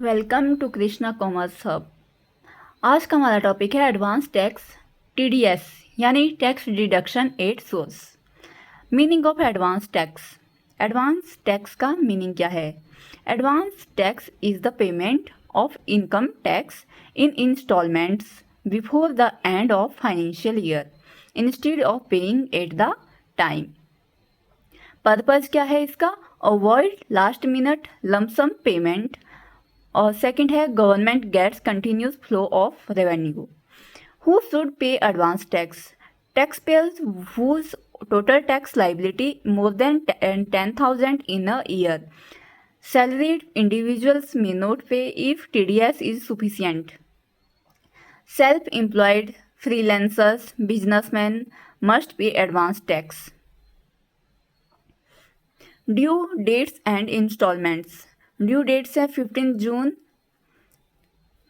Welcome to Krishna commerce hub. आज का हमारा टॉपिक है एडवांस टैक्स टीडीएस यानी tax deduction at source. Meaning of advance tax. Advance tax का मीनिंग क्या है? Advance tax is the payment of income tax in installments before the end of financial year instead of paying at the time. Purpose क्या है इसका? Avoid last minute lump sum payment. और second है government gets continuous flow of revenue. Who should pay advance tax? Tax payers whose total tax liability more than 10,000 in a year. Salaried individuals may not pay if TDS is sufficient. Self-employed freelancers, businessmen must pay advance tax. Due dates and installments. Due dates है 15 जून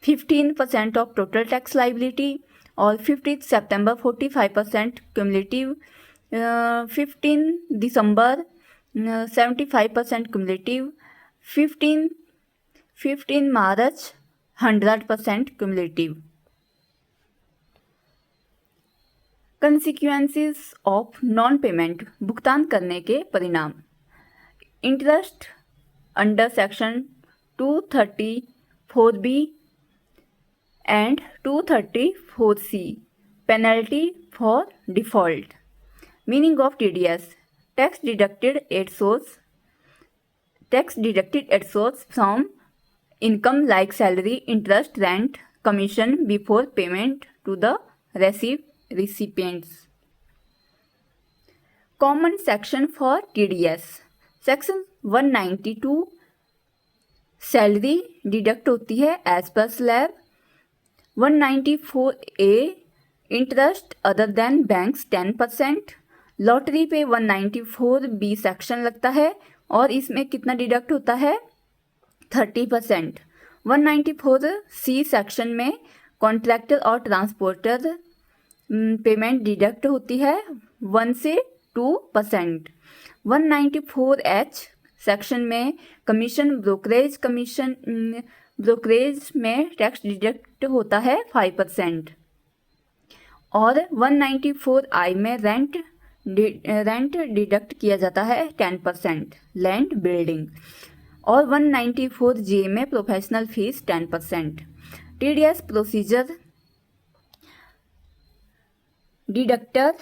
15% of total tax liability और 15 सितंबर 45% cumulative, 15 दिसंबर 75% cumulative, 15 मार्च 100% cumulative. Consequences of non payment, भुगतान करने के परिणाम। Interest under section 234B and 234C, penalty for default. Meaning of TDS: tax deducted at source from income like salary, interest, rent, commission before payment to the recipients. Common section for TDS. Section 192 salary deduct होती है as per slab. 194A interest other than banks 10%। Lottery पे 194B section लगता है और इसमें कितना deduct होता है? 30%। 194C सेक्शन में कॉन्ट्रैक्टर और ट्रांसपोर्टर पेमेंट डिडक्ट होती है 1 से 2%। 194H सेक्शन में ब्रोकरेज में टैक्स डिडक्ट होता है 5%। और 194I में रेंट डिडक्ट किया जाता है 10%, लैंड बिल्डिंग। और 194J में professional fees 10%। TDS procedure: deductor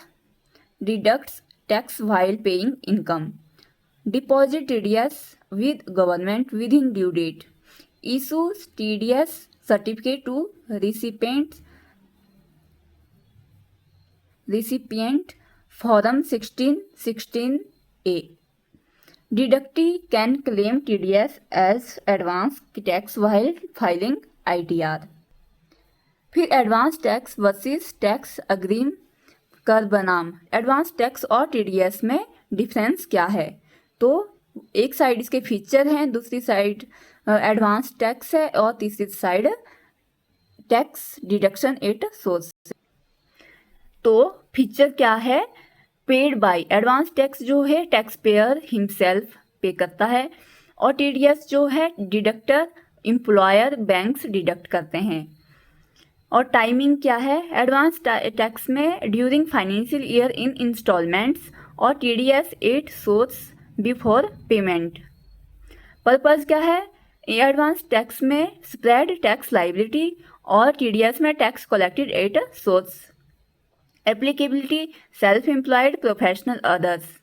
deducts tax while paying income. Deposit TDS with government within due date. Issues TDS certificate to recipient Form 1616A. Deductee can claim TDS as advance tax while filing ITR. फिर advance tax versus tax अग्रिम कर बनाम। Advance tax और TDS में difference क्या है? तो एक साइड इसके फीचर हैं, दूसरी साइड एडवांस टैक्स है और तीसरी side tax deduction at source. तो फीचर क्या है? Paid by. एडवांस टैक्स जो है टैक्स पेयर हिमसेल्फ पे करता है और टीडीएस जो है डिडक्टर एम्प्लॉयर बैंक्स डिडक्ट करते हैं। और टाइमिंग क्या है? एडवांस टैक्स में during financial year in installments और TDS at source before payment. Purpose क्या है? एडवांस टैक्स में स्प्रेड टैक्स लाइबिलिटी और TDS में tax collected at source. Applicability: self employed, professional, others.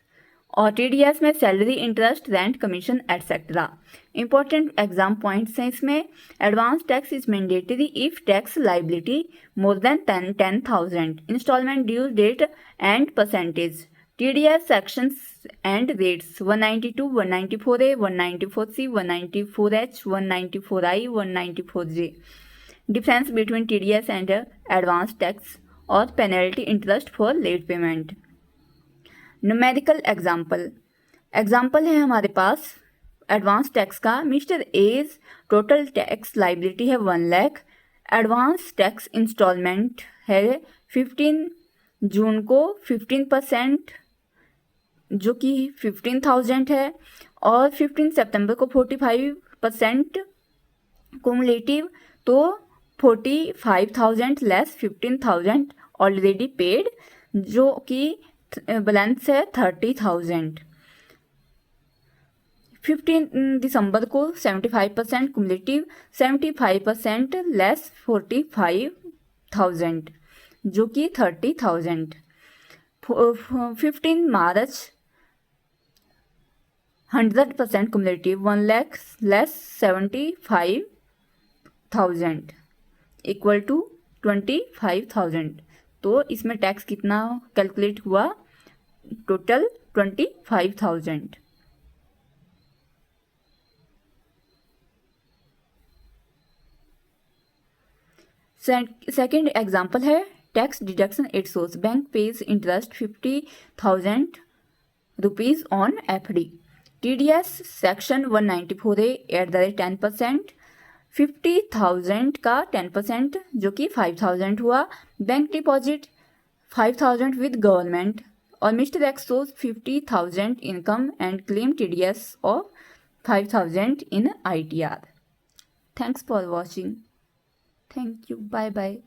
और TDS में salary, interest, rent, commission etcetera. Important exam points हैं इसमें। Advance tax is mandatory if tax liability more than 10,000। Installment due date and percentage. TDS sections and rates: 192, 194A, 194C, 194H, 194I, 194J। Difference between TDS and advance tax और penalty interest for late payment. Numerical example है हमारे पास advance tax का। Mister एज total tax liability है 1 lakh. Advance tax instalment है 15 जून को 15% जो कि 15,000 है और 15 सितंबर को 45% कुमुलेटिव तो 45,000 लेस 15,000 ऑलरेडी पेड, जो कि बैलेंस है 30,000। 15 दिसंबर को 75% कुमुलेटिव 75% लेस 45,000 जो कि 30,000। 15 मार्च 100% cumulative 1 lakh less 75,000 equal to 25,000। तो इसमें टैक्स कितना कैलकुलेट हुआ, टोटल 25,000। सेकेंड एग्जाम्पल है tax deduction at source. Bank pays interest 50,000 rupees on FD। TDS section 194A at the rate 10%। 50,000 का 10% जो कि 5,000 हुआ। बैंक डिपॉजिट 5,000 विद गवर्नमेंट और mister X source 50,000 income and claim TDS of 5,000 in ITR। Thanks for watching. Thank you. Bye bye.